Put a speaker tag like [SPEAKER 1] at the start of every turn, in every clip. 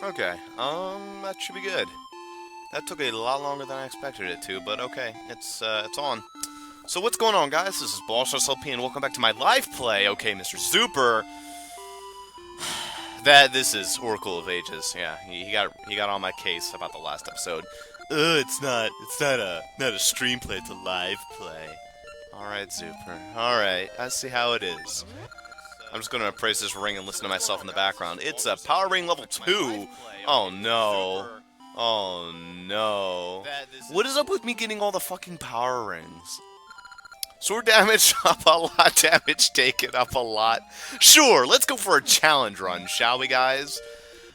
[SPEAKER 1] Okay, that should be good. That took a lot longer than I expected it to, but okay, it's on. So what's going on, guys? This is Bossrosslp, and welcome back to my live play. Okay, Mr. Super. This is Oracle of Ages. Yeah, he got on my case about the last episode. It's not a stream play, it's a live play. Alright, Super. Alright, I see how it is. I'm just gonna praise this ring and listen to myself in the background. It's a power ring level 2! Oh no. Oh no. What is up with me getting all the fucking power rings? Sword damage up a lot, damage taken up a lot. Sure, let's go for a challenge run, shall we, guys?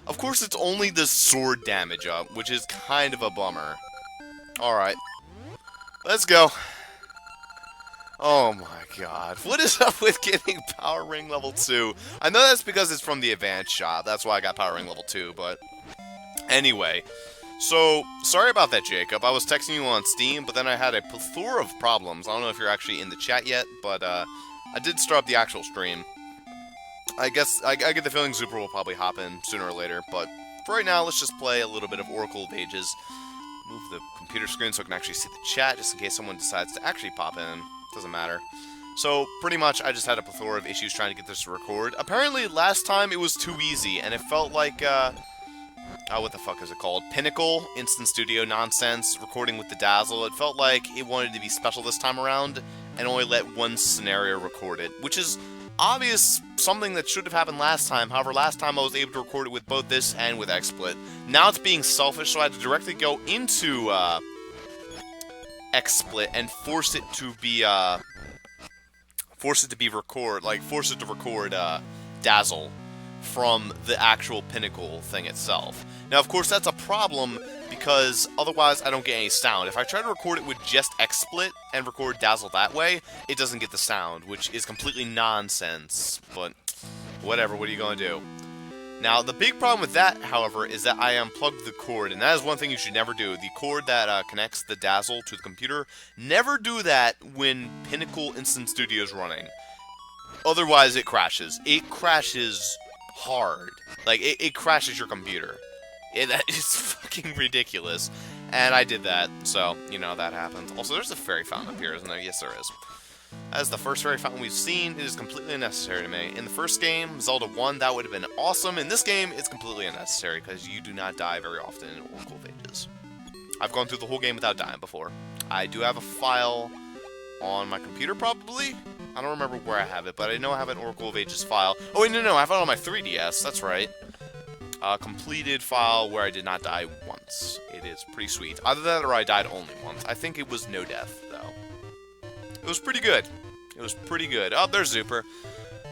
[SPEAKER 1] Of course, it's only the sword damage up, which is kind of a bummer. Alright. Let's go. Oh my god. What is up with getting Power Ring level 2? I know that's because it's from the advanced shop. That's why I got Power Ring level 2, but... Anyway. So, sorry about that, Jacob. I was texting you on Steam, but then I had a plethora of problems. I don't know if you're actually in the chat yet, but I did start up the actual stream. I guess, I get the feeling Super will probably hop in sooner or later, but for right now, let's just play a little bit of Oracle of Ages. Move the computer screen so I can actually see the chat, just in case someone decides to actually pop in. Doesn't matter. So, pretty much, I just had a plethora of issues trying to get this to record. Apparently, last time it was too easy, and it felt like, what the fuck is it called? Pinnacle, Instant Studio nonsense, recording with the Dazzle. It felt like it wanted to be special this time around, and only let one scenario record it, which is obvious something that should have happened last time. However, last time I was able to record it with both this and with XSplit. Now it's being selfish, so I had to directly go into, XSplit and force it to record Dazzle from the actual Pinnacle thing itself. Now, of course, that's a problem because otherwise I don't get any sound. If I try to record it with just XSplit and record Dazzle that way, it doesn't get the sound, which is completely nonsense. But whatever, what are you going to do? Now, the big problem with that, however, is that I unplugged the cord, and that is one thing you should never do. The cord that connects the Dazzle to the computer, never do that when Pinnacle Instant Studio is running. Otherwise, it crashes. It crashes hard. Like, it crashes your computer. It's fucking ridiculous. And I did that, so, you know, that happened. Also, there's a fairy fountain up here, isn't there? Yes, there is. As the first fairy fountain we've seen, it is completely unnecessary to me. In the first game, Zelda 1, that would have been awesome. In this game, it's completely unnecessary, because you do not die very often in Oracle of Ages. I've gone through the whole game without dying before. I do have a file on my computer, probably? I don't remember where I have it, but I know I have an Oracle of Ages file. Oh, wait, no, I have it on my 3DS, that's right. Completed file where I did not die once. It is pretty sweet. Either that or I died only once. I think it was no death, though. It was pretty good. It was pretty good. Oh, there's Zuper.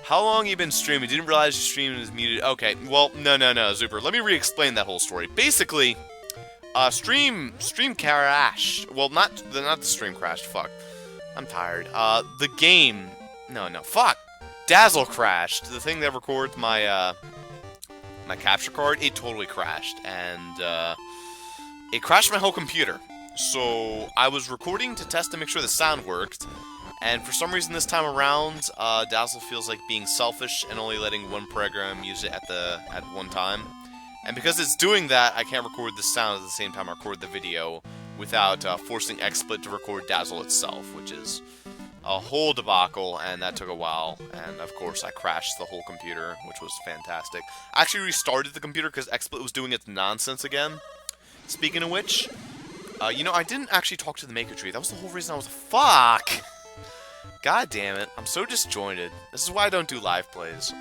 [SPEAKER 1] How long you been streaming? Didn't realize your stream is muted. Okay, well, no, Zuper. Let me re-explain that whole story. Basically, stream crashed. Well, not the stream crashed. Fuck. I'm tired. The game. No, fuck. Dazzle crashed. The thing that records my my capture card. It totally crashed, and it crashed my whole computer. So, I was recording to test to make sure the sound worked, and for some reason this time around, Dazzle feels like being selfish and only letting one program use it at one time. And because it's doing that, I can't record the sound at the same time I record the video without forcing XSplit to record Dazzle itself, which is a whole debacle, and that took a while, and of course I crashed the whole computer, which was fantastic. I actually restarted the computer because XSplit was doing its nonsense again. Speaking of which, you know, I didn't actually talk to the Maker Tree. That was the whole reason I was... Fuck! God damn it. I'm so disjointed. This is why I don't do live plays.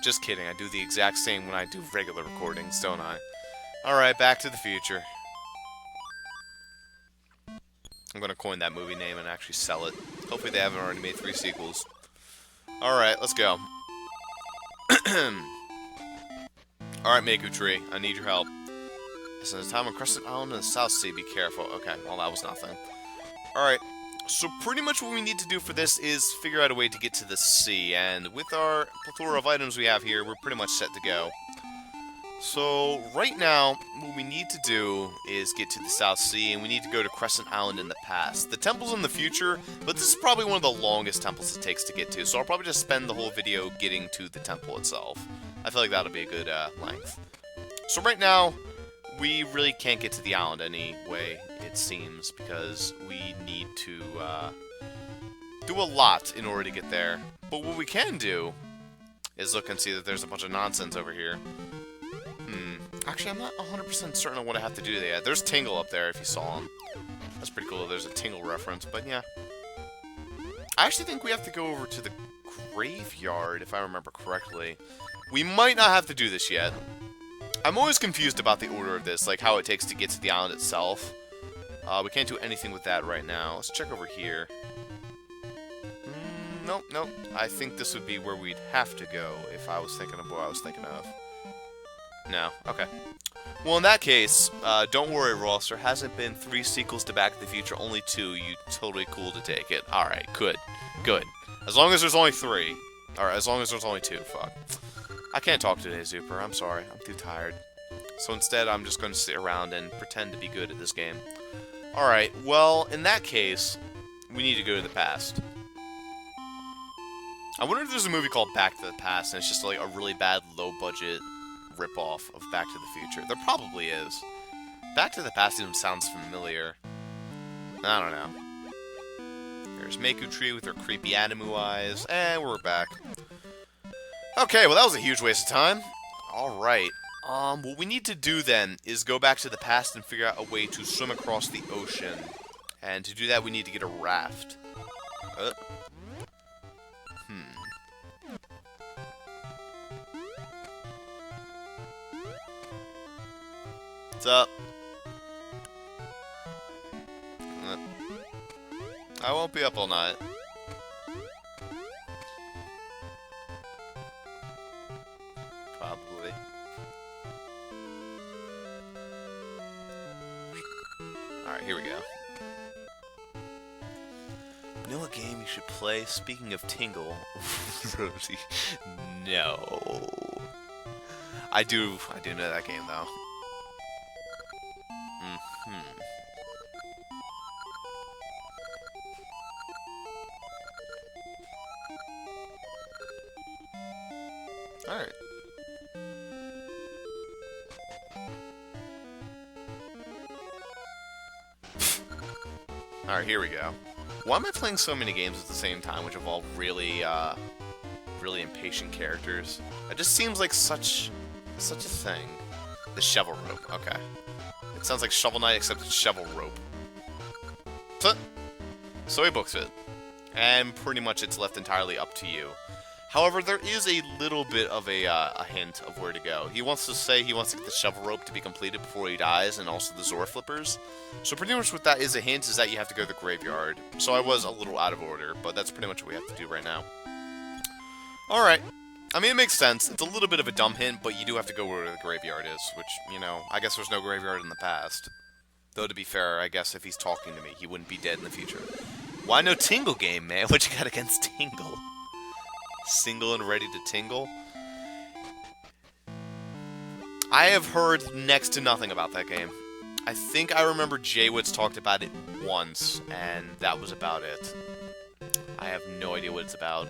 [SPEAKER 1] Just kidding. I do the exact same when I do regular recordings, don't I? Alright, Back to the Future. I'm gonna coin that movie name and actually sell it. Hopefully they haven't already made 3 sequels. Alright, let's go. Alright, Maker Tree. I need your help. This is a time on Crescent Island in the South Sea. Be careful. Okay, well, that was nothing. Alright, so pretty much what we need to do for this is figure out a way to get to the sea, and with our plethora of items we have here, we're pretty much set to go. So, right now, what we need to do is get to the South Sea, and we need to go to Crescent Island in the past. The temple's in the future, but this is probably one of the longest temples it takes to get to, so I'll probably just spend the whole video getting to the temple itself. I feel like that'll be a good length. So right now, we really can't get to the island anyway, it seems, because we need to do a lot in order to get there. But what we can do is look and see that there's a bunch of nonsense over here. Actually, I'm not 100% certain on what I have to do there. There's Tingle up there, if you saw him. That's pretty cool. There's a Tingle reference, but yeah. I actually think we have to go over to the graveyard, if I remember correctly. We might not have to do this yet. I'm always confused about the order of this, like how it takes to get to the island itself. We can't do anything with that right now. Let's check over here. Nope, nope. I think this would be where we'd have to go if I was thinking of what I was thinking of. No, okay. Well, in that case, don't worry, Ross. There hasn't been 3 sequels to Back to the Future, only 2. You totally cool to take it. Alright, good. Good. As long as there's only 3. Alright, as long as there's only 2. Fuck. I can't talk today, Zuper. I'm sorry. I'm too tired. So instead, I'm just going to sit around and pretend to be good at this game. Alright, well, in that case, we need to go to the past. I wonder if there's a movie called Back to the Past, and it's just like a really bad, low-budget ripoff of Back to the Future. There probably is. Back to the Past even sounds familiar. I don't know. There's Maku Tree with her creepy Animu eyes, and we're back. Okay, well that was a huge waste of time. Alright. What we need to do then is go back to the past and figure out a way to swim across the ocean. And to do that, we need to get a raft. What's up? I won't be up all night. Probably. Alright, here we go. You know what game you should play? Speaking of Tingle. Rosie. No. I do know that game though. Alright. Alright, here we go. Why am I playing so many games at the same time, which involve really, really impatient characters? It just seems like such a thing. The Shovel Rope, okay. It sounds like Shovel Knight, except it's Shovel Rope. So he books it. And pretty much it's left entirely up to you. However, there is a little bit of a hint of where to go. He wants to say he wants to get the Shovel Rope to be completed before he dies, and also the Zora Flippers. So pretty much what that is a hint is that you have to go to the graveyard. So I was a little out of order, but that's pretty much what we have to do right now. Alright. I mean, it makes sense. It's a little bit of a dumb hint, but you do have to go where the graveyard is, which, you know, I guess there's no graveyard in the past. Though, to be fair, I guess if he's talking to me, he wouldn't be dead in the future. Why no Tingle game, man? What you got against Tingle? Single and ready to tingle? I have heard next to nothing about that game. I think I remember Jaywoods talked about it once, and that was about it. I have no idea what it's about.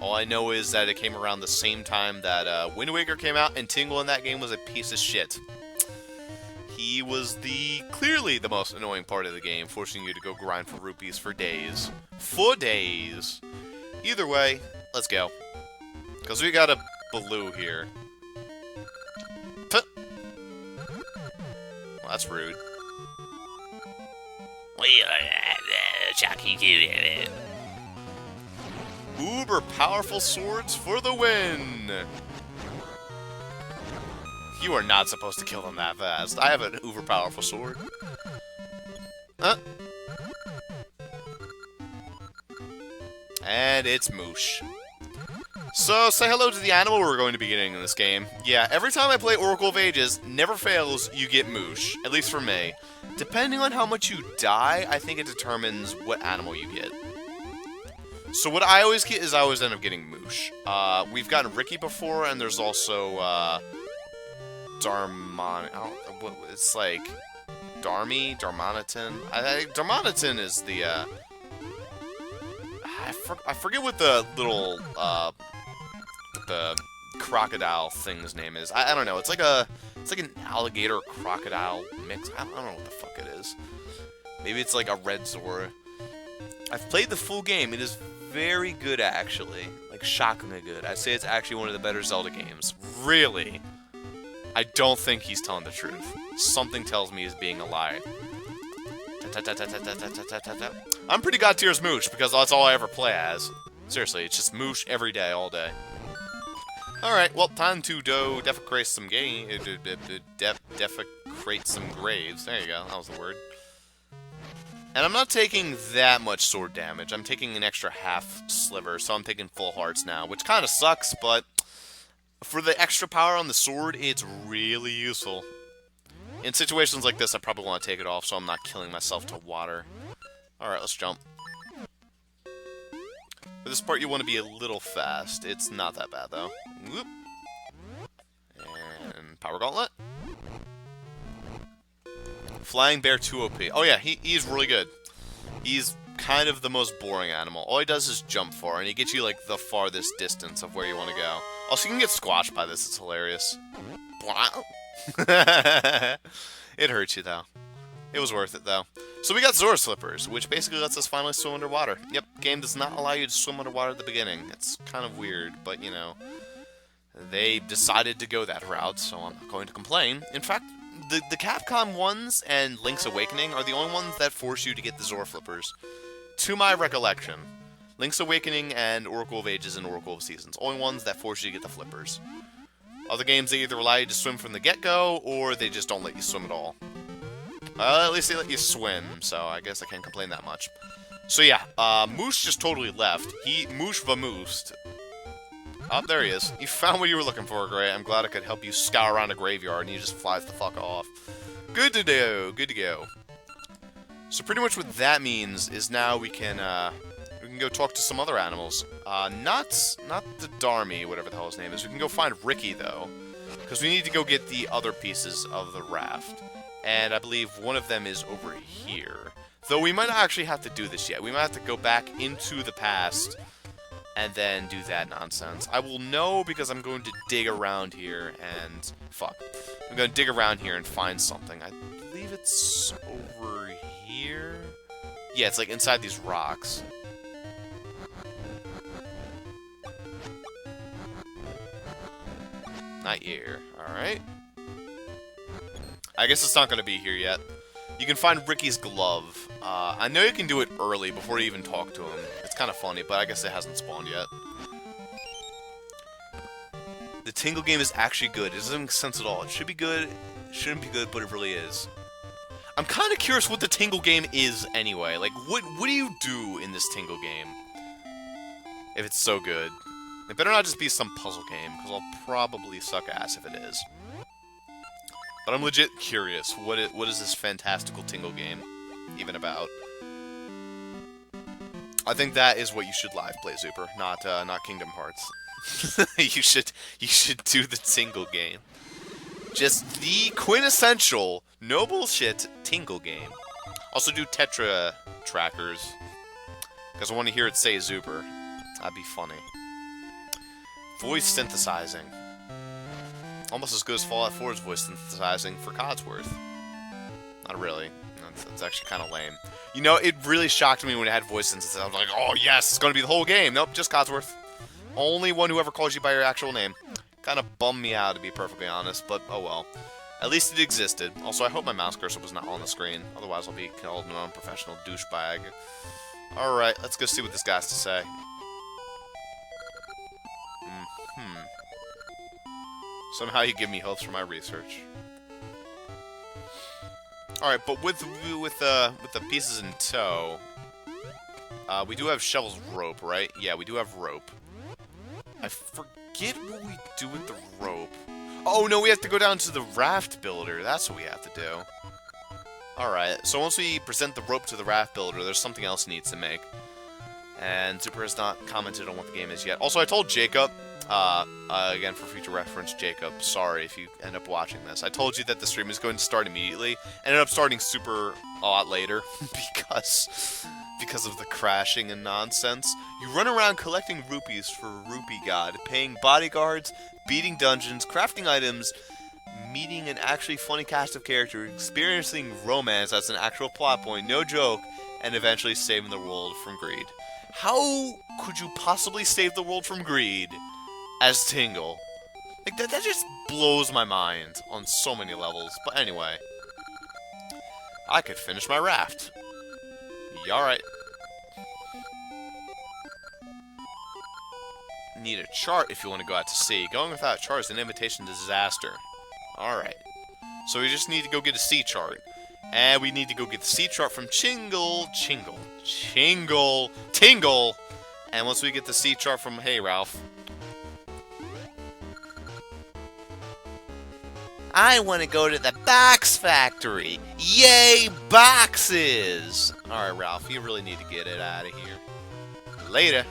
[SPEAKER 1] All I know is that it came around the same time that Wind Waker came out, and Tingle in that game was a piece of shit. He was clearly the most annoying part of the game, forcing you to go grind for rupees for days. For days! Either way, let's go. Because we got a Baloo here. Well, that's rude. Uber powerful swords for the win! You are not supposed to kill them that fast. I have an uber powerful sword. And it's Moosh. So, say hello to the animal we're going to be getting in this game. Yeah, every time I play Oracle of Ages, never fails, you get Moosh. At least for me. Depending on how much you die, I think it determines what animal you get. So what I always get is I always end up getting Moosh. We've gotten Ricky before, and there's also, it's like Darmanitan. Darmanitan is the, I forget what the little, the crocodile thing's name is. I don't know. It's like an alligator crocodile mix. I don't know what the fuck it is. Maybe it's like a red Zora. I've played the full game. It is very good, actually. Like, shockingly good. I'd say it's actually one of the better Zelda games. Really? I don't think he's telling the truth. Something tells me he's being a lie. I'm pretty god tier as Moosh, because that's all I ever play as. Seriously, it's just Moosh every day, all day. Alright, well, time to defecate some defecate some graves. There you go, that was the word. And I'm not taking that much sword damage. I'm taking an extra half sliver, so I'm taking full hearts now, which kind of sucks, but for the extra power on the sword, it's really useful. In situations like this, I probably want to take it off so I'm not killing myself to water. Alright, let's jump. For this part, you want to be a little fast. It's not that bad, though. Whoop. And Power Gauntlet. Flying Bear 2 OP. Oh yeah, he's really good. He's kind of the most boring animal. All he does is jump far, and he gets you, like, the farthest distance of where you want to go. Also, you can get squashed by this. It's hilarious. It hurts you, though. It was worth it, though. So we got Zora Slippers, which basically lets us finally swim underwater. Yep, game does not allow you to swim underwater at the beginning. It's kind of weird, but, you know, they decided to go that route, so I'm not going to complain. In fact, the Capcom ones and Link's Awakening are the only ones that force you to get the Zora Flippers. To my recollection, Link's Awakening and Oracle of Ages and Oracle of Seasons. Only ones that force you to get the flippers. Other games, they either allow you to swim from the get-go, or they just don't let you swim at all. At least they let you swim, so I guess I can't complain that much. So yeah, Moosh just totally left. Moosh vamoosed. Oh, there he is. You found what you were looking for, Gray. I'm glad I could help you scour around a graveyard, and he just flies the fuck off. Good to go, good to go. So pretty much what that means is now we can go talk to some other animals. Not the Darmy, whatever the hell his name is. We can go find Ricky, though, because we need to go get the other pieces of the raft. And I believe one of them is over here. Though we might not actually have to do this yet. We might have to go back into the past and then do that nonsense. I will know because I'm going to dig around here and... Fuck. I'm going to dig around here and find something. I believe it's over here? Yeah, it's like inside these rocks. Not here. Alright. I guess it's not going to be here yet. You can find Ricky's glove. I know you can do it early before you even talk to him. It's kind of funny, but I guess it hasn't spawned yet. The Tingle game is actually good. It doesn't make sense at all. It should be good, it shouldn't be good, but it really is. I'm kind of curious what the Tingle game is anyway. Like, what do you do in this Tingle game? If it's so good. It better not just be some puzzle game, because I'll probably suck ass if it is. But I'm legit curious. What is this fantastical Tingle game even about? I think that is what you should live play, Super, not Kingdom Hearts. you should do the Tingle game. Just the quintessential, no bullshit Tingle game. Also do Tetra trackers, because I want to hear it say Super. That'd be funny. Voice synthesizing. Almost as good as Fallout 4's voice synthesizing for Codsworth. Not really. That's actually kind of lame. You know, it really shocked me when it had voice synthesizing. I was like, oh yes, it's going to be the whole game. Nope, just Codsworth. Only one who ever calls you by your actual name. Kind of bummed me out, to be perfectly honest, but oh well. At least it existed. Also, I hope my mouse cursor was not on the screen. Otherwise, I'll be called an unprofessional douchebag. Alright, let's go see what this guy has to say. Somehow you give me hopes for my research. Alright, but with the pieces in tow, we do have Shovel's rope, right? Yeah, we do have rope. I forget what we do with the rope. Oh, no, we have to go down to the raft builder. That's what we have to do. Alright, so once we present the rope to the raft builder, there's something else he needs to make. And Super has not commented on what the game is yet. Also, I told Jacob Again, for future reference, Jacob, sorry if you end up watching this. I told you that the stream is going to start immediately. Ended up starting a lot later because of the crashing and nonsense. You run around collecting rupees for Rupee God, paying bodyguards, beating dungeons, crafting items, meeting an actually funny cast of characters, experiencing romance as an actual plot point, no joke, and eventually saving the world from greed. How could you possibly save the world from greed as Tingle? Like, that just blows my mind on so many levels. But anyway, I could finish my raft. Yeah, alright. Need a chart if you want to go out to sea. Going without a chart is an invitation to disaster. Alright. So we just need to go get a sea chart. And we need to go get the sea chart from Tingle. And once we get the sea chart from... Hey, Ralph. I want to go to the box factory. Yay, boxes! Alright, Ralph, you really need to get it out of here. Later.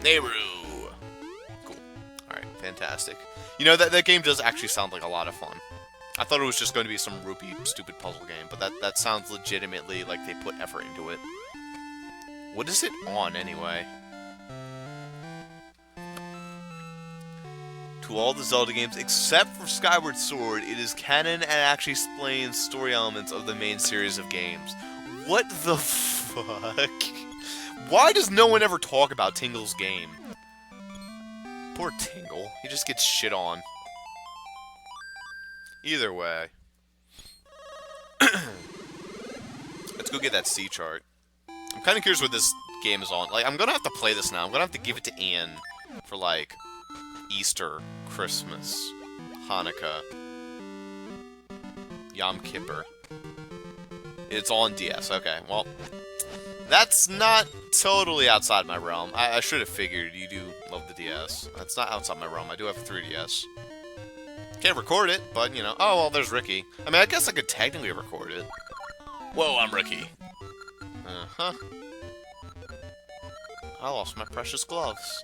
[SPEAKER 1] Nehru. Cool. Alright, fantastic. You know, that game does actually sound like a lot of fun. I thought it was just going to be some rupee stupid puzzle game, but that sounds legitimately like they put effort into it. What is it on, anyway? To all the Zelda games, except for Skyward Sword, it is canon and actually explains story elements of the main series of games. What the fuck? Why does no one ever talk about Tingle's game? Poor Tingle. He just gets shit on. Either way. Let's go get that sea chart. I'm kind of curious what this game is on. Like, I'm gonna have to play this now. I'm gonna have to give it to Ian for, like, Easter, Christmas, Hanukkah, Yom Kippur. It's on DS. Okay, well, that's not totally outside my realm. I should have figured you do love the DS. That's not outside my realm. I do have a 3DS. Can't record it, but, you know. Oh, well, there's Ricky. I mean, I guess I could technically record it. Whoa, I'm Ricky. Uh-huh. I lost my precious gloves.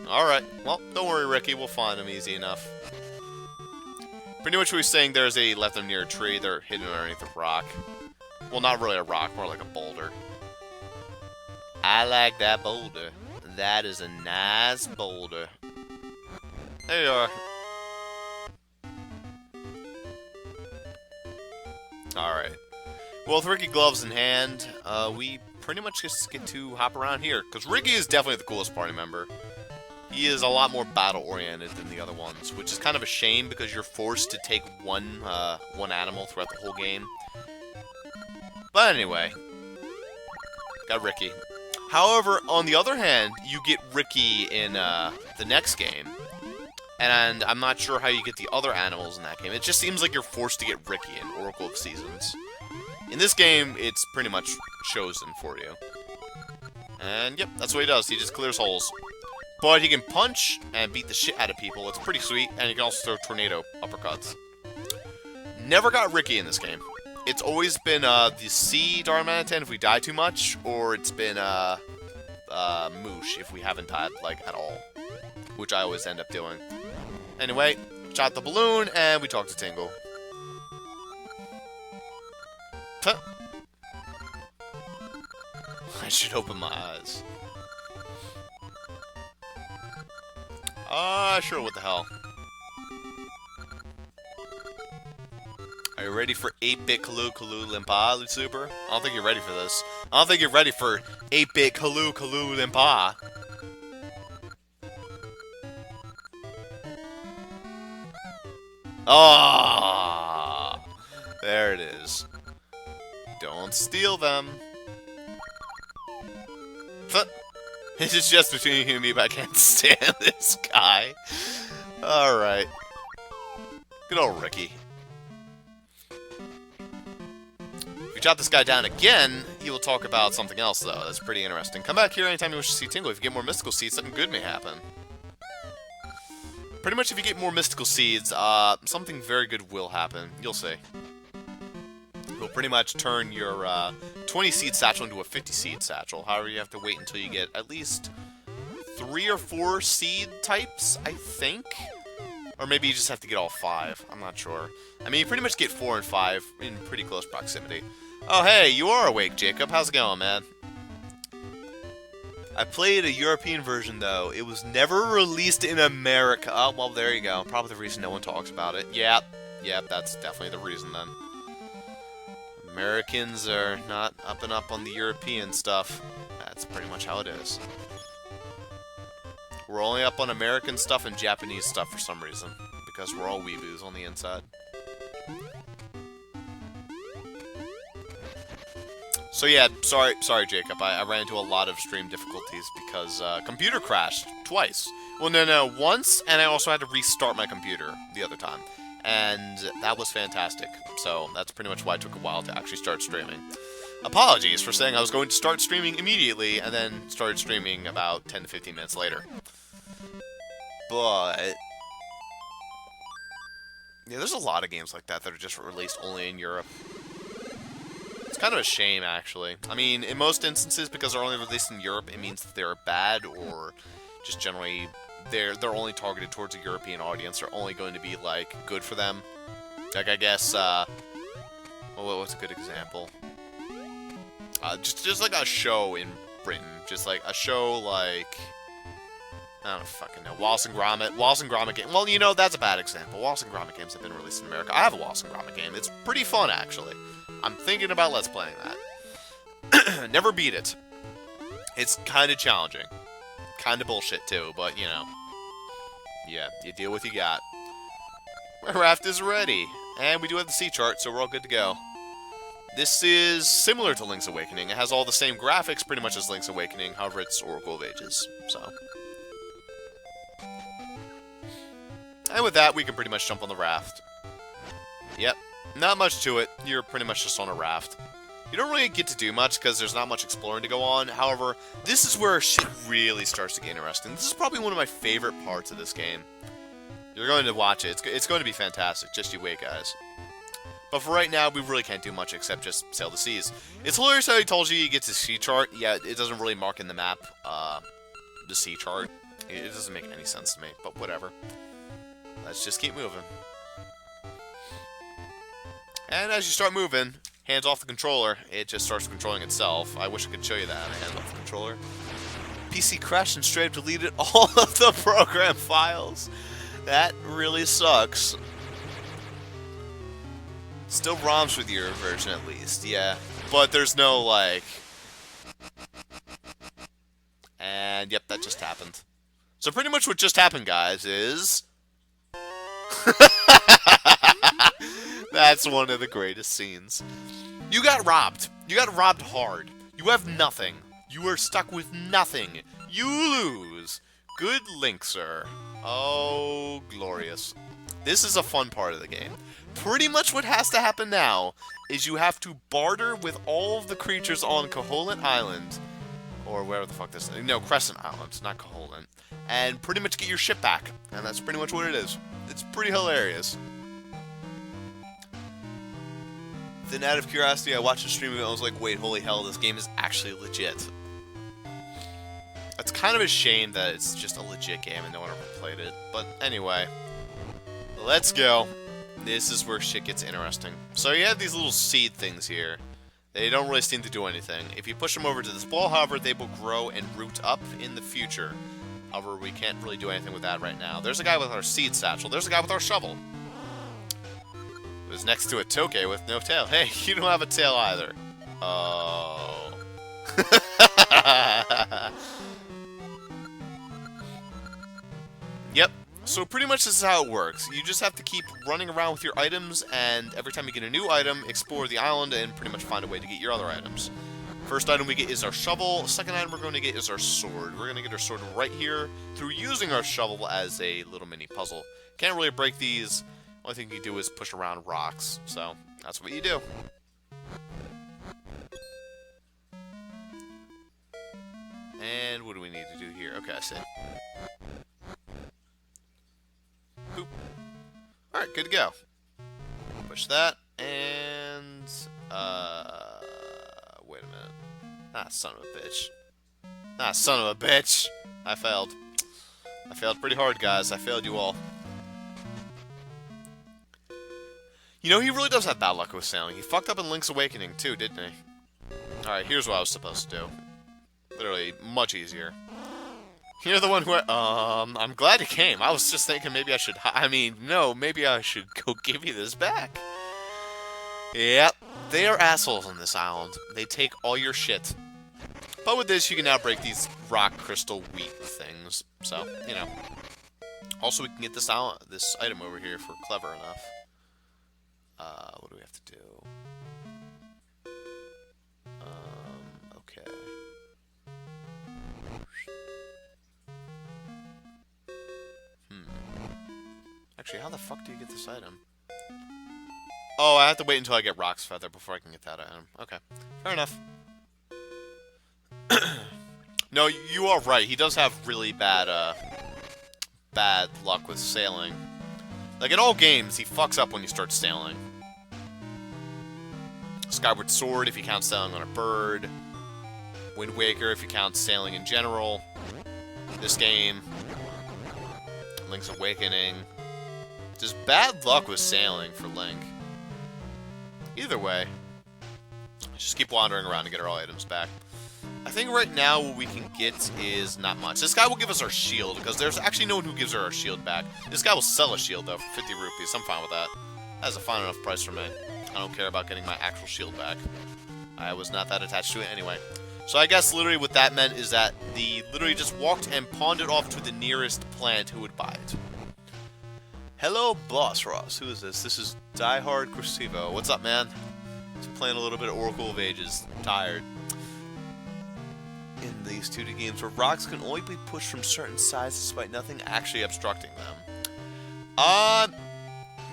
[SPEAKER 1] Alright, well, don't worry, Ricky. We'll find them easy enough. Pretty much what he's saying there is they left them near a tree. They're hidden underneath a rock. Well, not really a rock, more like a boulder. I like that boulder. That is a nice boulder. There you are. Alright. Well, with Ricky gloves in hand, we pretty much just get to hop around here. Because Ricky is definitely the coolest party member. He is a lot more battle-oriented than the other ones, which is kind of a shame because you're forced to take one animal throughout the whole game. But anyway, got Ricky. However, on the other hand, you get Ricky in the next game. And I'm not sure how you get the other animals in that game. It just seems like you're forced to get Ricky in Oracle of Seasons. In this game, it's pretty much chosen for you. And yep, that's what he does. He just clears holes. But he can punch and beat the shit out of people. It's pretty sweet. And he can also throw tornado uppercuts. Never got Ricky in this game. It's always been the C Darmanitan if we die too much, or it's been Moosh if we haven't died, like, at all. Which I always end up doing. Anyway, shot the balloon, and we talk to Tingle. Huh. I should open my eyes. Sure, what the hell. Are you ready for 8-bit Kalu Kalu Limpa, Super? I don't think you're ready for this. I don't think you're ready for 8-bit Kalu Kalu Limpa. Ah, there it is. Don't steal them. This is just between you and me, but I can't stand this guy. Alright. Good old Ricky. If we chop this guy down again, he will talk about something else, though. That's pretty interesting. Come back here anytime you wish to see Tingle. If you get more mystical seeds, something good may happen. Pretty much if you get more mystical seeds, something very good will happen. You'll see. It will pretty much turn your 20-seed satchel into a 50-seed satchel. However, you have to wait until you get at least 3 or 4 seed types, I think? Or maybe you just have to get all 5. I'm not sure. I mean, you pretty much get 4 and 5 in pretty close proximity. Oh, hey, you are awake, Jacob. How's it going, man? I played a European version, though. It was never released in America. Oh, well, there you go. Probably the reason no one talks about it. Yep, that's definitely the reason, then. Americans are not up and up on the European stuff. That's pretty much how it is. We're only up on American stuff and Japanese stuff for some reason. Because we're all weeboos on the inside. So yeah, sorry Jacob, I ran into a lot of stream difficulties because computer crashed twice. Well, no, once, and I also had to restart my computer the other time. And that was fantastic. So that's pretty much why it took a while to actually start streaming. Apologies for saying I was going to start streaming immediately and then started streaming about 10 to 15 minutes later. But yeah, there's a lot of games like that that are just released only in Europe. It's kind of a shame, actually. I mean, in most instances, because they're only released in Europe, it means that they're bad, or just generally they're only targeted towards a European audience. They're only going to be, like, good for them. Like, I guess, well, what's a good example? Just like a show in Britain. Just like a show like, I don't fucking know, Wallace and Gromit game. Well, you know, that's a bad example. Wallace and Gromit games have been released in America. I have a Wallace and Gromit game. It's pretty fun, actually. I'm thinking about Let's Playing that. Never beat it. It's kind of challenging. Kind of bullshit, too, but, you know. Yeah, you deal with what you got. My raft is ready. And we do have the sea chart, so we're all good to go. This is similar to Link's Awakening. It has all the same graphics, pretty much as Link's Awakening. However, it's Oracle of Ages, so. And with that, we can pretty much jump on the raft. Yep. Not much to it. You're pretty much just on a raft. You don't really get to do much because there's not much exploring to go on. However, this is where shit really starts to get interesting. This is probably one of my favorite parts of this game. You're going to watch it. It's going to be fantastic. Just you wait, guys. But for right now, we really can't do much except just sail the seas. It's hilarious how he told you get the sea chart. Yeah, it doesn't really mark in the map, the sea chart. It doesn't make any sense to me, but whatever. Let's just keep moving. And as you start moving, hands off the controller, it just starts controlling itself. I wish I could show you that. Hands off the controller. PC crashed and straight up deleted all of the program files. That really sucks. Still ROMs with your version at least, yeah. But there's no, like... And, yep, that just happened. So pretty much what just happened, guys, is... That's one of the greatest scenes. You got robbed. You got robbed hard. You have nothing. You are stuck with nothing. You lose. Good Link, sir. Oh, glorious. This is a fun part of the game. Pretty much what has to happen now is you have to barter with all of the creatures on Koholint Island, or wherever the fuck this is. No, Crescent Island, not Koholint, and pretty much get your ship back. And that's pretty much what it is. It's pretty hilarious. Then out of curiosity, I watched a stream of it and I was like, wait, holy hell, this game is actually legit. It's kind of a shame that it's just a legit game and no one ever played it. But anyway, let's go. This is where shit gets interesting. So you have these little seed things here. They don't really seem to do anything. If you push them over to this ball, however, they will grow and root up in the future. However, we can't really do anything with that right now. There's a guy with our seed satchel. There's a guy with our shovel. It was next to a toke with no tail. Hey, you don't have a tail either. Oh. Yep. So pretty much this is how it works. You just have to keep running around with your items, and every time you get a new item, explore the island and pretty much find a way to get your other items. First item we get is our shovel. Second item we're going to get is our sword. We're going to get our sword right here through using our shovel as a little mini puzzle. Can't really break these. Only thing you do is push around rocks. So that's what you do. And what do we need to do here? Okay, I see. Boop. Alright, good to go. Push that, and, wait a minute. Ah, son of a bitch. Ah, son of a bitch. I failed. I failed pretty hard, guys. I failed you all. You know, he really does have bad luck with sailing. He fucked up in Link's Awakening, too, didn't he? Alright, here's what I was supposed to do. Literally, much easier. You're the one who... I'm glad you came. I was just thinking maybe I should... no, maybe I should go give you this back. Yep, they are assholes on this island. They take all your shit. But with this, you can now break these rock crystal wheat things. So, you know. Also, we can get this item over here for clever enough. What do we have to do? Okay. Actually, how the fuck do you get this item? Oh, I have to wait until I get Rock's Feather before I can get that item. Okay. Fair enough. No, you are right. He does have really bad luck with sailing. Like, in all games, he fucks up when you start sailing. Skyward Sword, if you count sailing on a bird. Wind Waker, if you count sailing in general. This game. Link's Awakening. Just bad luck with sailing for Link. Either way, just keep wandering around to get our all items back. I think right now what we can get is not much. This guy will give us our shield, because there's actually no one who gives her our shield back. This guy will sell a shield, though, for 50 rupees. I'm fine with that. That's a fine enough price for me. I don't care about getting my actual shield back. I was not that attached to it anyway. So I guess literally what that meant is that the literally just walked and pawned it off to the nearest plant who would buy it. Hello, Bossross. Who is this? This is Diehard Cursivo. What's up, man? Just playing a little bit of Oracle of Ages. Tired. In these 2D games where rocks can only be pushed from certain sides despite nothing actually obstructing them.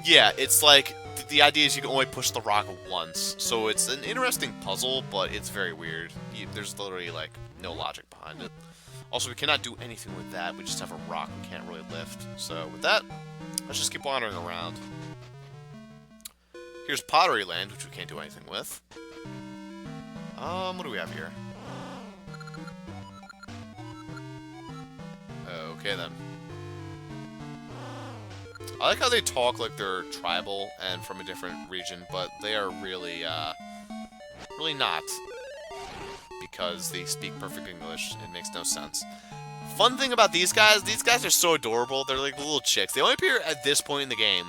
[SPEAKER 1] Yeah, it's like, the idea is you can only push the rock once. So it's an interesting puzzle, but it's very weird. There's literally, like, no logic behind it. Also, we cannot do anything with that. We just have a rock we can't really lift. So, with that, let's just keep wandering around. Here's Pottery Land, which we can't do anything with. What do we have here? Okay, then. I like how they talk like they're tribal and from a different region, but they are really, really not. Because they speak perfect English. It makes no sense. Fun thing about these guys are so adorable. They're like little chicks. They only appear at this point in the game.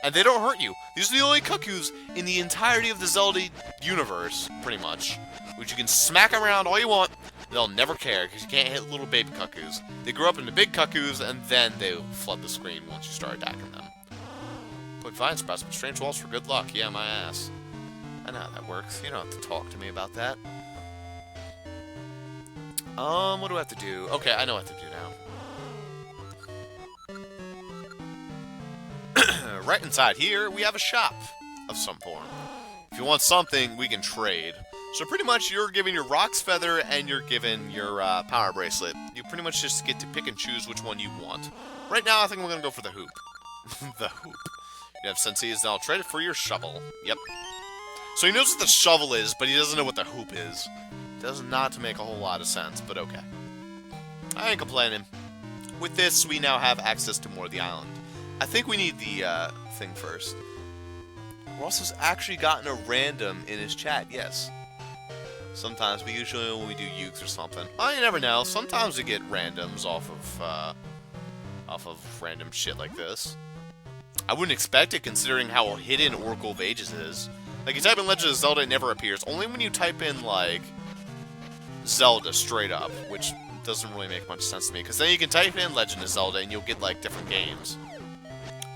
[SPEAKER 1] And they don't hurt you. These are the only cuckoos in the entirety of the Zelda universe, pretty much. Which you can smack around all you want. They'll never care, because you can't hit little baby cuckoos. They grow up into big cuckoos, and then they'll flood the screen once you start attacking them. Put vine sprouts with strange walls for good luck. Yeah, my ass. I know how that works. You don't have to talk to me about that. What do I have to do? Okay, I know what to do now. Right inside here, we have a shop of some form. If you want something, we can trade. So pretty much, you're given your Rock's Feather, and you're given your Power Bracelet. You pretty much just get to pick and choose which one you want. Right now, I think we're going to go for the hoop. The hoop. You have Sensei's, then I'll trade it for your shovel. Yep. So he knows what the shovel is, but he doesn't know what the hoop is. Does not make a whole lot of sense, but okay. I ain't complaining. With this, we now have access to more of the island. I think we need the thing first. Ross has actually gotten a random in his chat, yes. Sometimes, but usually when we do Ukes or something. Oh, you never know. Sometimes we get randoms off of random shit like this. I wouldn't expect it, considering how hidden Oracle of Ages is. Like, you type in Legend of Zelda, it never appears. Only when you type in, like, Zelda straight up, which doesn't really make much sense to me, because then you can type in Legend of Zelda and you'll get, like, different games.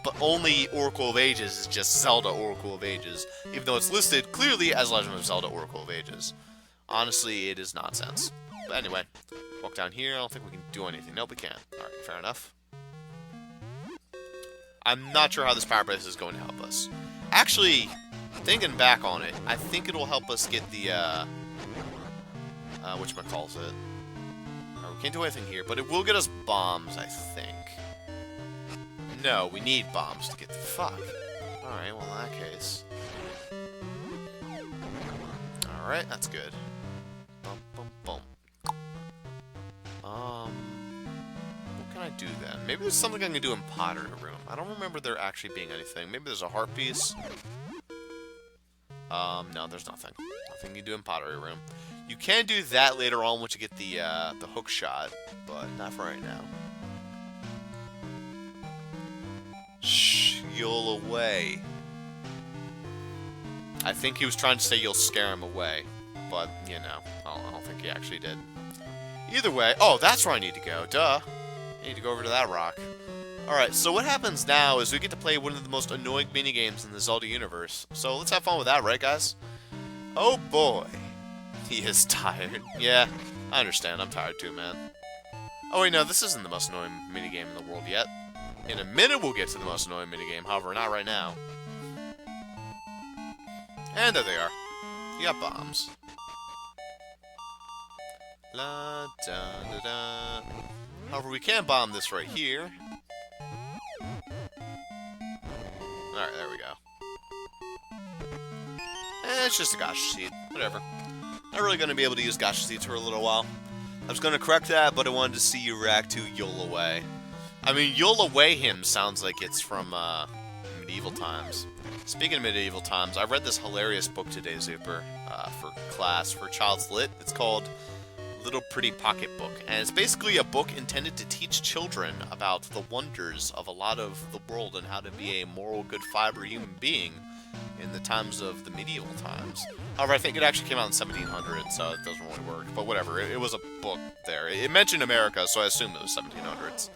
[SPEAKER 1] But only Oracle of Ages is just Zelda Oracle of Ages, even though it's listed clearly as Legend of Zelda Oracle of Ages. Honestly, it is nonsense. But anyway, walk down here. I don't think we can do anything. Nope, we can't. Alright, fair enough. I'm not sure how this Power Bracelet is going to help us. Actually, thinking back on it, I think it'll help us get the, whatchamacallit. We can't do anything here, but it will get us bombs, I think. No, we need bombs to get the fuck. Alright, well, in that case. Alright, that's good. Bum, bum, bum. I do then? Maybe there's something I can do in Pottery Room. I don't remember there actually being anything. Maybe there's a heart piece. No, there's nothing. Nothing you do in Pottery Room. You can do that later on once you get the hook shot, but not for right now. Shh, you'll away. I think he was trying to say you'll scare him away, but, you know, I don't think he actually did. Either way, oh, that's where I need to go, duh. I need to go over to that rock. Alright, so what happens now is we get to play one of the most annoying minigames in the Zelda universe. So let's have fun with that, right, guys? Oh boy. He is tired. Yeah, I understand. I'm tired too, man. Oh wait, no, this isn't the most annoying minigame in the world yet. In a minute we'll get to the most annoying minigame, however, not right now. And there they are. You got bombs. La da da da. However, we can bomb this right here. Alright, there we go. And it's just a gotcha seed. Whatever. Not really going to be able to use gotcha seeds for a little while. I was going to correct that, but I wanted to see you react to You'll Away. I mean, You'll Away Him sounds like it's from medieval times. Speaking of medieval times, I read this hilarious book today, Zuper, for class, for Child's Lit. It's called Little Pretty Pocketbook, and it's basically a book intended to teach children about the wonders of a lot of the world and how to be a moral, good fiber human being in the times of the medieval times. However, I think it actually came out in 1700, so it doesn't really work, but whatever, it was a book there. It mentioned America, so I assume it was 1700s.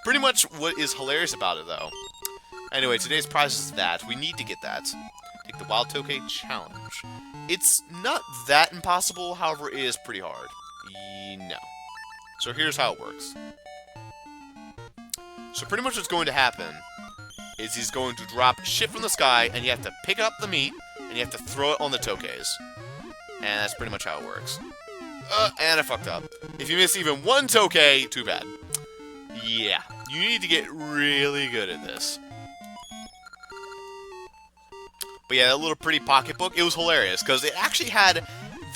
[SPEAKER 1] Pretty much what is hilarious about it, though. Anyway, today's prize is that. We need to get that. Take the Wild Tokay Challenge. It's not that impossible, however, it is pretty hard. No. So here's how it works. So pretty much what's going to happen is he's going to drop shit from the sky, and you have to pick up the meat, and you have to throw it on the Tokays. And that's pretty much how it works. And I fucked up. If you miss even one Tokay, too bad. Yeah, you need to get really good at this. But yeah, that Little Pretty Pocketbook, it was hilarious, because it actually had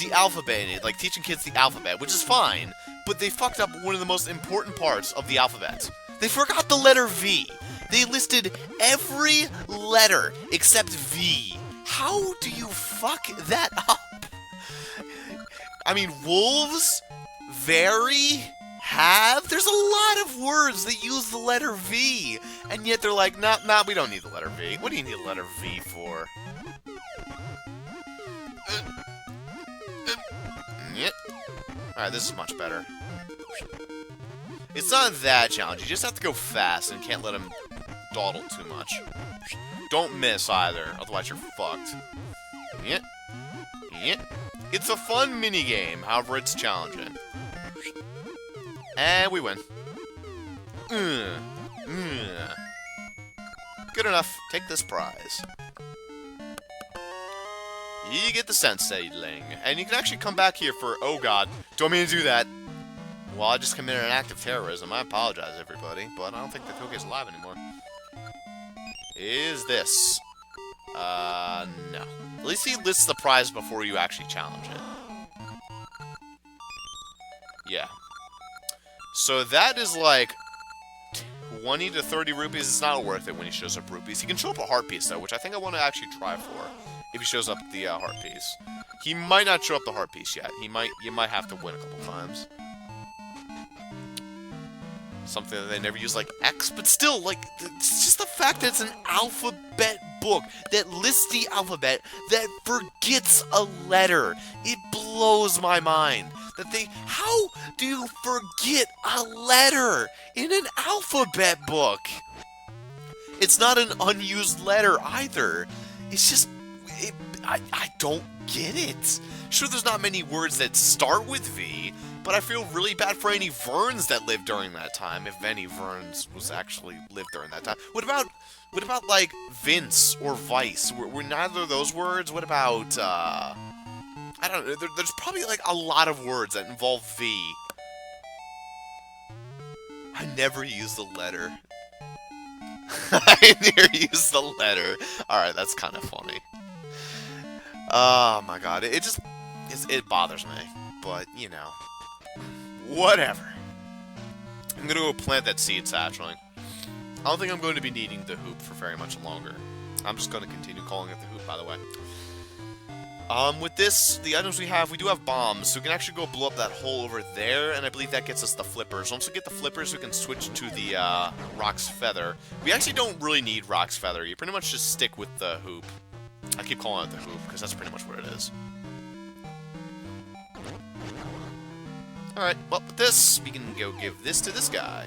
[SPEAKER 1] the alphabet in it, like teaching kids the alphabet, which is fine, but they fucked up one of the most important parts of the alphabet. They forgot the letter V. They listed every letter except V. How do you fuck that up? I mean, wolves, very, have, there's a lot of words that use the letter V, and yet they're like, nah, we don't need the letter V. What do you need the letter V for? Alright, this is much better. It's not that challenging. You just have to go fast and can't let him dawdle too much. Don't miss either, otherwise you're fucked. It's a fun minigame, however it's challenging. And we win. Good enough. Take this prize. You get the Senseiling, and you can actually come back here for, oh god, don't mean to do that. Well, I just committed an act of terrorism. I apologize, everybody, but I don't think the Tokay's alive anymore. Is this? No. At least he lists the prize before you actually challenge it. Yeah. So that is like 20 to 30 rupees. It's not worth it when he shows up rupees. He can show up a heart piece, though, which I think I want to actually try for. If he shows up the heart piece. He might not show up the heart piece yet. You might have to win a couple times. Something that they never use, like X, but still, like, it's just the fact that it's an alphabet book that lists the alphabet that forgets a letter. It blows my mind that how do you forget a letter in an alphabet book? It's not an unused letter either. It's just, I don't get it. Sure, there's not many words that start with V, but I feel really bad for any Verns that lived during that time, if any Verns was actually lived during that time. What about like, Vince or Vice? Were neither of those words? What about, I don't know, there's probably, like, a lot of words that involve V. I never use the letter. I never use the letter. Alright, that's kind of funny. Oh my god, it bothers me, but, you know. Whatever. I'm gonna go plant that seed satchel. I don't think I'm going to be needing the hoop for very much longer. I'm just going to continue calling it the hoop, by the way. With this, the items we do have bombs, so we can actually go blow up that hole over there, and I believe that gets us the flippers. Once we get the flippers, we can switch to the Rock's Feather. We actually don't really need Rock's Feather. You pretty much just stick with the hoop. I keep calling it the hoop, because that's pretty much what it is. Alright, well, with this, we can go give this to this guy.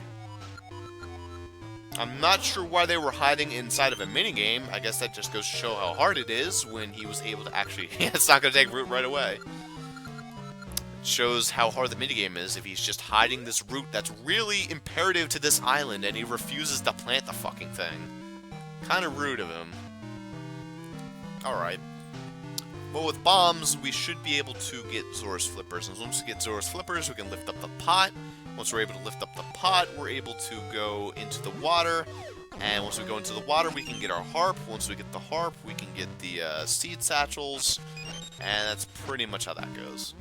[SPEAKER 1] I'm not sure why they were hiding inside of a minigame. I guess that just goes to show how hard it is when he was able to actually... it's not going to take root right away. It shows how hard the minigame is if he's just hiding this root that's really imperative to this island and he refuses to plant the fucking thing. Kind of rude of him. Alright. Well, with bombs, we should be able to get Zora's Flippers. And once we get Zora's Flippers, we can lift up the pot. Once we're able to lift up the pot, we're able to go into the water. And once we go into the water, we can get our harp. Once we get the harp, we can get the seed satchels. And that's pretty much how that goes.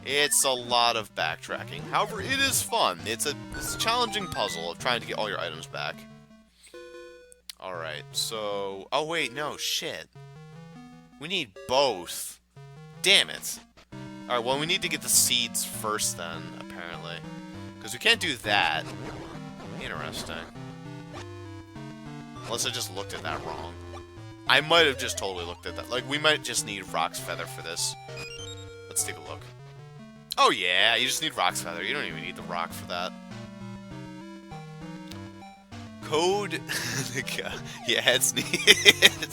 [SPEAKER 1] It's a lot of backtracking. However, it is fun. It's a challenging puzzle of trying to get all your items back. Alright, so... oh, wait, no, shit. We need both. Damn it. Alright, well, we need to get the seeds first then, apparently. Because we can't do that. Interesting. Unless I just looked at that wrong. I might have just totally looked at that. Like, we might just need Rock's Feather for this. Let's take a look. Oh yeah, you just need Rock's Feather. You don't even need the rock for that. Code... yeah, it's needed.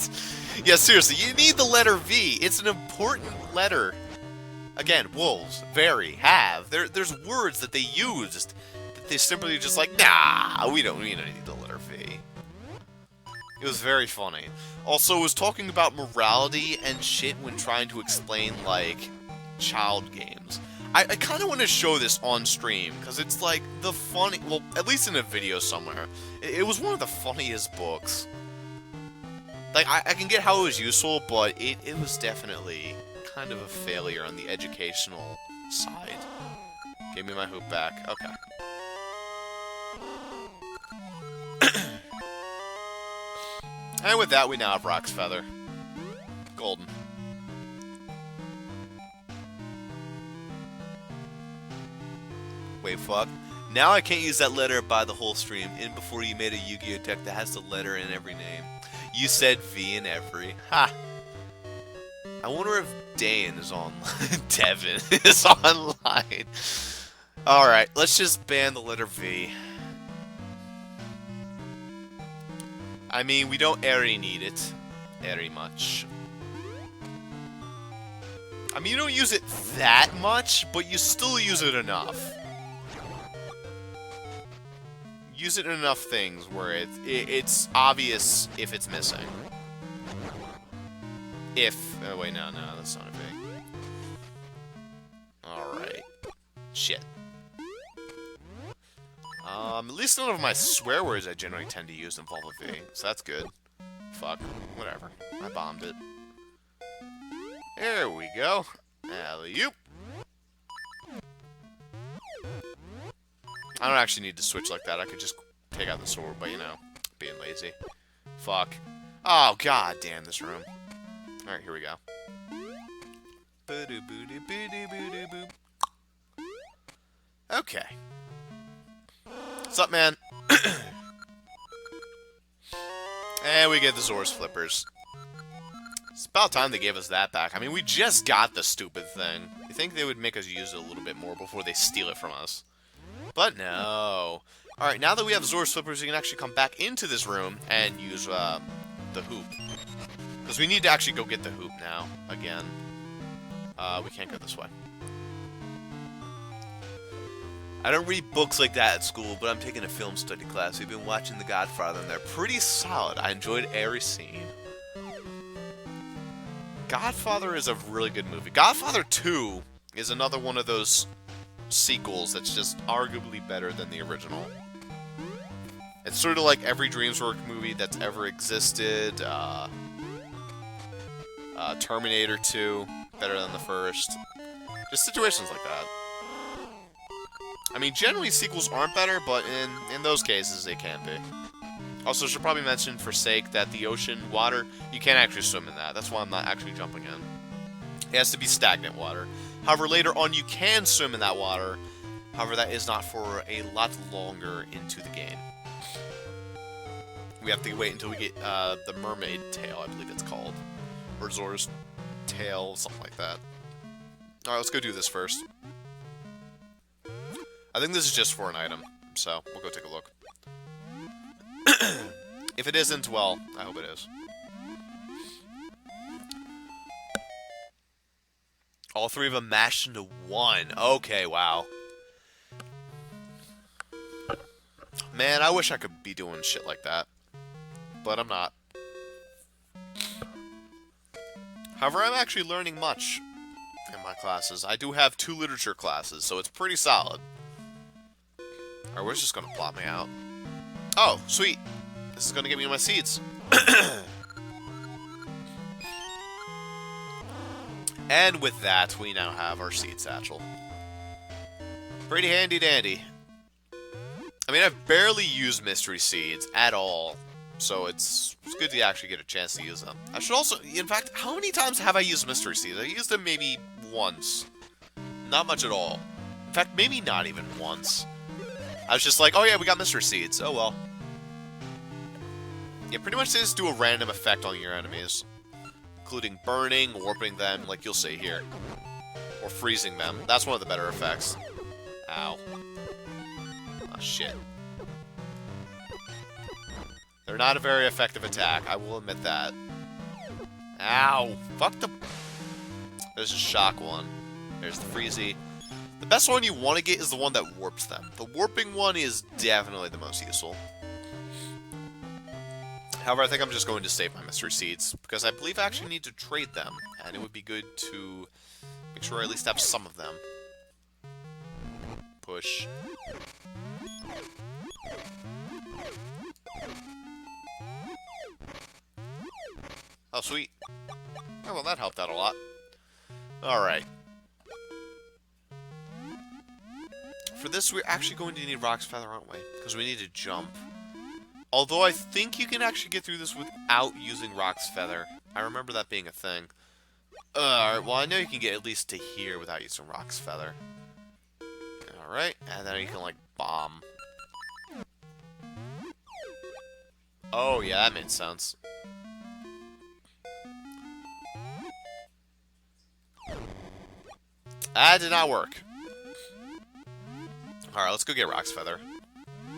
[SPEAKER 1] Yeah, seriously, you need the letter V. It's an important letter. Again, wolves, very, have. There's words that they used that they simply just like, nah, we don't need the letter V. It was very funny. Also, it was talking about morality and shit when trying to explain, like, child games. I kind of want to show this on stream, because it's like the funny, well, at least in a video somewhere, it was one of the funniest books. Like, I can get how it was useful, but it was definitely kind of a failure on the educational side. Give me my hoop back. Okay. And with that, we now have Rock's Feather. Golden. Wait, fuck. Now I can't use that letter by the whole stream. In before you made a Yu-Gi-Oh deck that has the letter in every name. You said V in every. Ha! I wonder if Dane is online. Devin is online. Alright, let's just ban the letter V. I mean, we don't very need it. Very much. I mean, you don't use it that much, but you still use it enough. Use it in enough things where it's obvious if it's missing. If... oh, wait, no, that's not a V. Alright. Shit. At least none of my swear words I generally tend to use involve a V, so that's good. Fuck. Whatever. I bombed it. There we go. Alley-oop. I don't actually need to switch like that. I could just take out the sword, but, you know, being lazy. Fuck. Oh, god damn this room. Alright, here we go. Okay. What's up, man? And we get the Zora's Flippers. It's about time they gave us that back. I mean, we just got the stupid thing. You think they would make us use it a little bit more before they steal it from us. But no. Alright, now that we have Zora's Flippers, we can actually come back into this room and use the hoop. Because we need to actually go get the hoop now, again. We can't go this way. I don't read books like that at school, but I'm taking a film study class. We've been watching The Godfather, and they're pretty solid. I enjoyed every scene. Godfather is a really good movie. Godfather 2 is another one of those sequels that's just arguably better than the original. It's sort of like every DreamWorks movie that's ever existed. Terminator 2, better than the first. Just situations like that. I mean, generally sequels aren't better, but in those cases, they can be. Also, should probably mention for sake that the ocean water, you can't actually swim in that. That's why I'm not actually jumping in. It has to be stagnant water. However, later on, you can swim in that water. However, that is not for a lot longer into the game. We have to wait until we get the mermaid tail, I believe it's called. Or Zora's tail, something like that. Alright, let's go do this first. I think this is just for an item, so we'll go take a look. If it isn't, well, I hope it is. All three of them mashed into one. Okay, wow. Man, I wish I could be doing shit like that. But I'm not. However, I'm actually learning much in my classes. I do have 2 literature classes, so it's pretty solid. Alright, we're just gonna plot me out. Oh, sweet. This is gonna get me my seeds. And with that, we now have our seed satchel. Pretty handy dandy. I mean, I've barely used mystery seeds at all, so it's good to actually get a chance to use them. I should also, in fact, how many times have I used mystery seeds? I used them maybe once. Not much at all. In fact, maybe not even once. I was just like, oh yeah, we got mystery seeds. Oh well. Yeah, pretty much they just do a random effect on your enemies. Including burning, warping them, like you'll see here. Or freezing them. That's one of the better effects. Ow. Oh, shit. They're not a very effective attack, I will admit that. Ow! Fuck the... There's a shock one. There's the freezy. The best one you want to get is the one that warps them. The warping one is definitely the most useful. However, I think I'm just going to save my mystery seeds, because I believe I actually need to trade them, and it would be good to make sure I at least have some of them. Push. Oh, sweet. Oh, well, that helped out a lot. Alright. For this, we're actually going to need Rock's Feather, aren't we? Because we need to jump. Although I think you can actually get through this without using Rock's Feather. I remember that being a thing. Alright, well, I know you can get at least to here without using Rock's Feather. Alright, and then you can, like, bomb. Oh, yeah, that made sense. That did not work. Alright, let's go get Rock's Feather.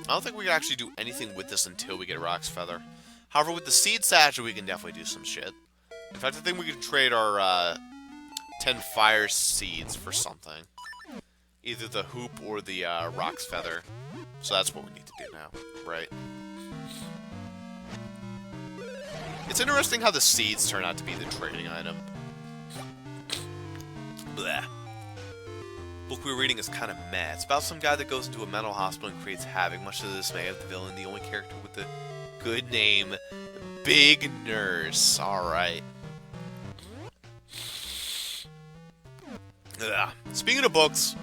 [SPEAKER 1] I don't think we can actually do anything with this until we get Rock's Feather. However, with the Seed Satchel, we can definitely do some shit. In fact, I think we can trade our 10 Fire Seeds for something. Either the Hoop or the Rock's Feather. So that's what we need to do now, right? It's interesting how the seeds turn out to be the trading item. Bleh. Book we were reading is kind of meh. It's about some guy that goes into a mental hospital and creates havoc, much to the dismay of the villain, the only character with the good name, Big Nurse. Alright. Speaking of books,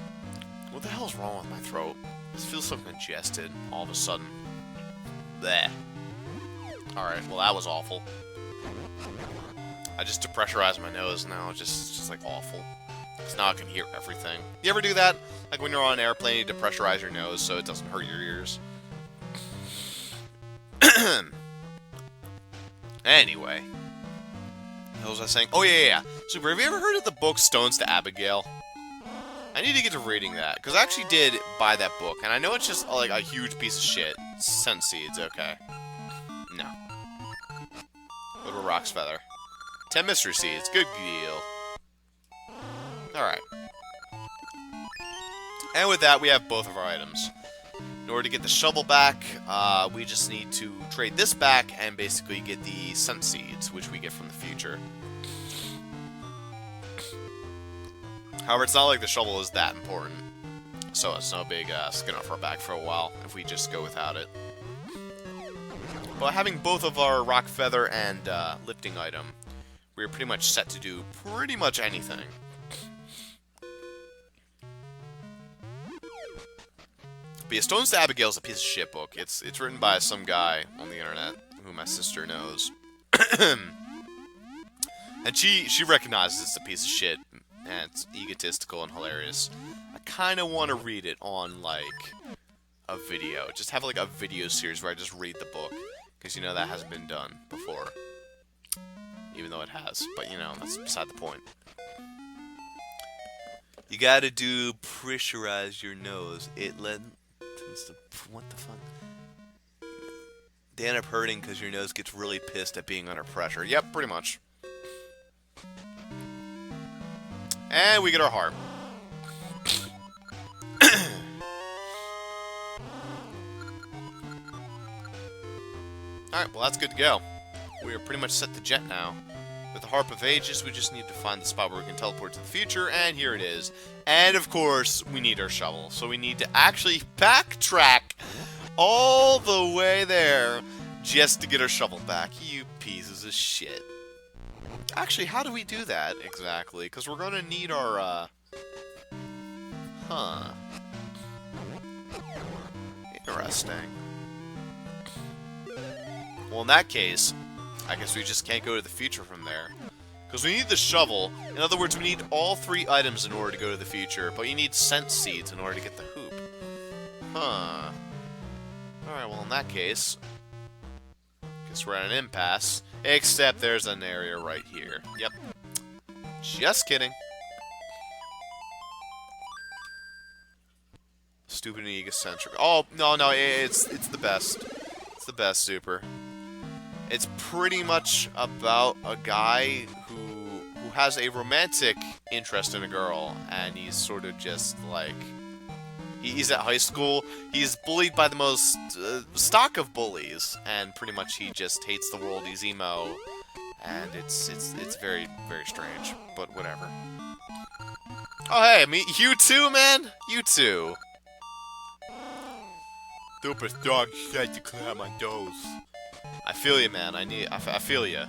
[SPEAKER 1] what the hell's wrong with my throat? I just feel so congested all of a sudden. Bleh. Alright, well that was awful. I just depressurized my nose now, it's just like awful. Because now I can hear everything. You ever do that? Like when you're on an airplane, you depressurize your nose so it doesn't hurt your ears. Anyway. What was I saying? Oh, yeah. Super, have you ever heard of the book Stones to Abigail? I need to get to reading that. Because I actually did buy that book. And I know it's just like a huge piece of shit. Scent seeds, okay. No. What about Rock's Feather? 10 mystery seeds. Good deal. Alright. And with that, we have both of our items. In order to get the shovel back, we just need to trade this back and basically get the scent seeds, which we get from the future. However, it's not like the shovel is that important. So it's no big skin off our back for a while if we just go without it. But having both of our Rock Feather and lifting item, we're pretty much set to do pretty much anything. But yeah, Stones to Abigail is a piece of shit book. It's written by some guy on the internet who my sister knows. And she recognizes it's a piece of shit, and it's egotistical and hilarious. I kind of want to read it on, like, a video. Just have, like, a video series where I just read the book. Because, you know, that hasn't been done before. Even though it has. But, you know, that's beside the point. You gotta do pressurize your nose. What the fuck? They end up hurting because your nose gets really pissed at being under pressure. Yep, pretty much. And we get our heart. Alright, well that's good to go. We are pretty much set to jet now. With the Harp of Ages, we just need to find the spot where we can teleport to the future, and here it is. And of course, we need our shovel. So we need to actually backtrack all the way there just to get our shovel back. You pieces of shit. Actually, how do we do that exactly? Because we're going to need our, Interesting. Well, in that case, I guess we just can't go to the future from there. Because we need the shovel. In other words, we need all 3 items in order to go to the future. But you need scent seeds in order to get the hoop. Huh. Alright, well in that case, guess we're at an impasse. Except there's an area right here. Yep. Just kidding. Stupid and egocentric. Oh, no, it's the best. It's the best, Super. It's pretty much about a guy who has a romantic interest in a girl, and he's sort of just like... He's at high school, he's bullied by the most stock of bullies, and pretty much he just hates the world, he's emo, and it's very, very strange, but whatever. Oh hey, you too, man? You too. Stupid dog tried to clear my nose. I feel you, man, I feel you.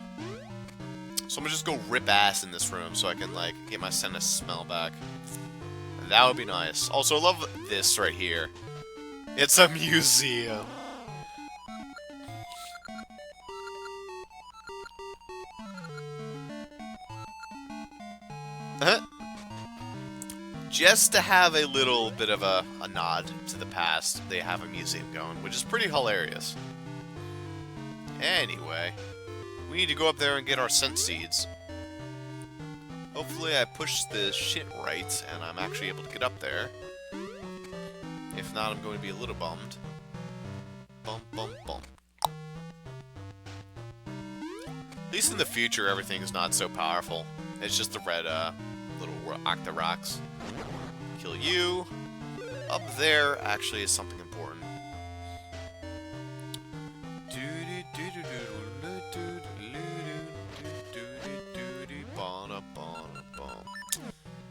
[SPEAKER 1] So I'm gonna just go rip ass in this room so I can, like, get my sense of smell back. That would be nice. Also, I love this right here. It's a museum. Just to have a little bit of a nod to the past, they have a museum going, which is pretty hilarious. Anyway, we need to go up there and get our scent seeds. Hopefully I pushed this shit right, and I'm actually able to get up there. If not, I'm going to be a little bummed. Bum, bum, bum. At least in the future, everything's not so powerful. It's just the red, little octoroks. Kill you. Up there, actually, is something important.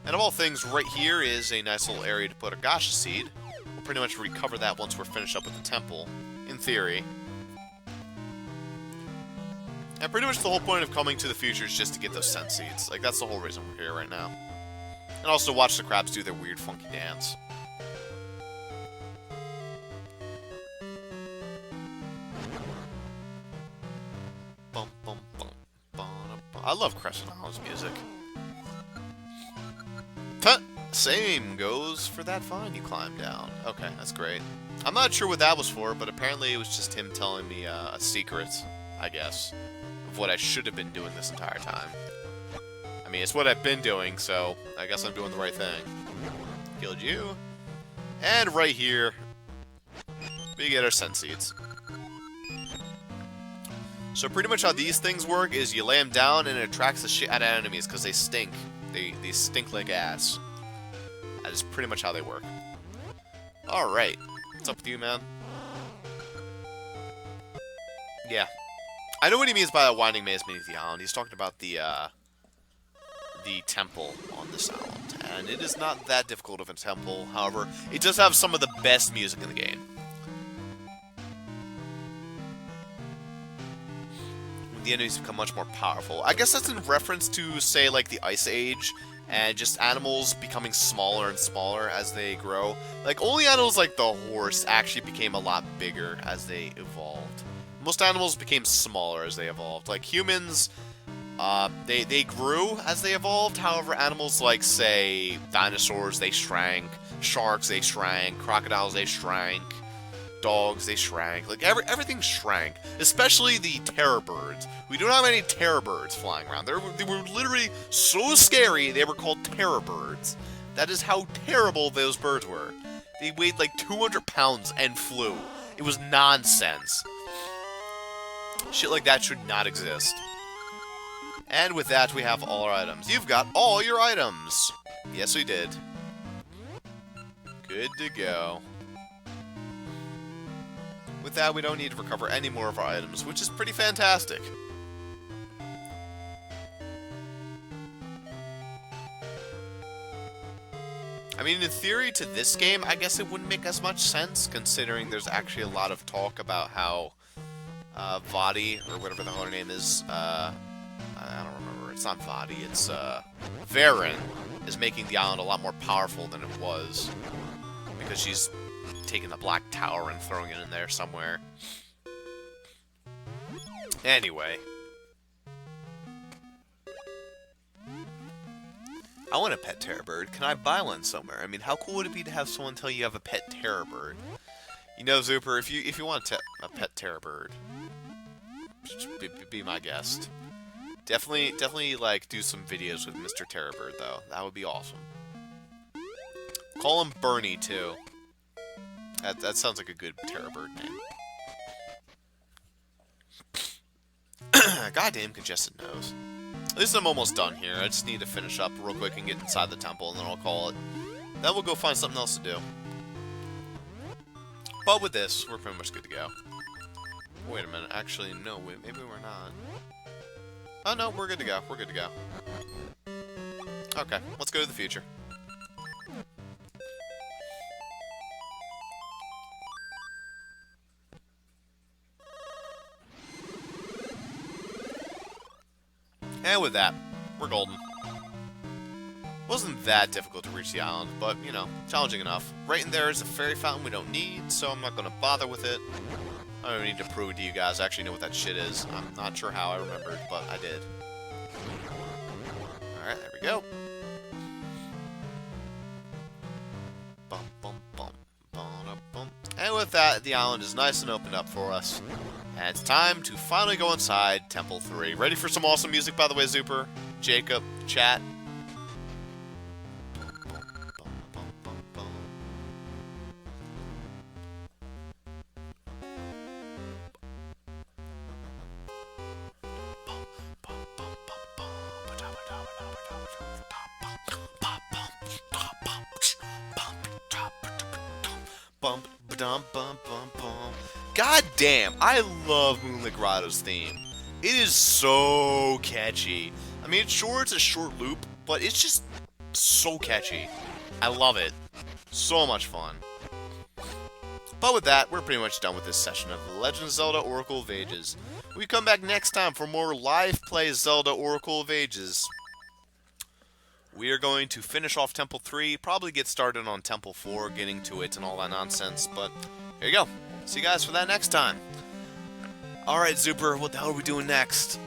[SPEAKER 1] And of all things, right here is a nice little area to put a Gasha seed. We'll pretty much recover that once we're finished up with the temple, in theory. And pretty much the whole point of coming to the future is just to get those scent seeds. Like, that's the whole reason we're here right now. And also watch the crabs do their weird, funky dance. Bum, bum, bum, bum, bum. I love Crescent Island's music. Same goes for that vine you climbed down. Okay, that's great. I'm not sure what that was for, but apparently it was just him telling me a secret, I guess, of what I should have been doing this entire time. I mean, it's what I've been doing, so I guess I'm doing the right thing. Killed you. And right here, we get our scent seeds. So pretty much how these things work is you lay them down and it attracts the shit out of enemies because they stink. They stink like ass. That is pretty much how they work. Alright. What's up with you, man? Yeah. I know what he means by a winding maze beneath the island. He's talking about the temple on this island. And it is not that difficult of a temple. However, it does have some of the best music in the game. The enemies become much more powerful. I guess that's in reference to, say, like, the Ice Age, and just animals becoming smaller and smaller as they grow. Like, only animals like the horse actually became a lot bigger as they evolved. Most animals became smaller as they evolved. Like humans, they grew as they evolved. However, animals like, say, dinosaurs, they shrank. Sharks, they shrank. Crocodiles, they shrank. Dogs, they shrank. Like, everything shrank. Especially the terror birds. We don't have any terror birds flying around. They were literally so scary, they were called terror birds. That is how terrible those birds were. They weighed like 200 pounds and flew. It was nonsense. Shit like that should not exist. And with that, we have all our items. You've got all your items. Yes, we did. Good to go. With that, we don't need to recover any more of our items, which is pretty fantastic. I mean, in theory, to this game, I guess it wouldn't make as much sense, considering there's actually a lot of talk about how Vadi, or whatever the hell her name is, I don't remember, it's not Vadi, it's Varen, is making the island a lot more powerful than it was, because she's taking the Black Tower and throwing it in there somewhere. Anyway. I want a pet terror bird. Can I buy one somewhere? I mean, how cool would it be to have someone tell you have a pet terror bird? You know, Zuper, if you want a pet terror bird, just be my guest. Definitely, like, do some videos with Mr. Terror Bird, though. That would be awesome. Call him Bernie, too. That sounds like a good terror bird name. Goddamn congested nose. At least I'm almost done here. I just need to finish up real quick and get inside the temple, and then I'll call it. Then we'll go find something else to do. But with this, we're pretty much good to go. Wait a minute. Actually, no. Maybe we're not. Oh, no. We're good to go. We're good to go. Okay. Let's go to the future. And with that, we're golden. Wasn't that difficult to reach the island, but, you know, challenging enough. Right in there is a fairy fountain we don't need, so I'm not going to bother with it. I don't need to prove it to you guys. I actually know what that shit is. I'm not sure how I remembered, but I did. Alright, there we go. Bum, bum, bum, bum, bum. And with that, the island is nice and opened up for us. And it's time to finally go inside Temple 3. Ready for some awesome music, by the way, Zuper? Jacob, chat. God damn, I love Moonlit Grotto's theme. It is so catchy. I mean, sure, it's a short loop, but it's just so catchy. I love it. So much fun. But with that, we're pretty much done with this session of The Legend of Zelda Oracle of Ages. We come back next time for more live play Zelda Oracle of Ages. We are going to finish off Temple 3, probably get started on Temple 4, getting to it and all that nonsense, but here you go. See you guys for that next time. Alright, Zuper, what the hell are we doing next?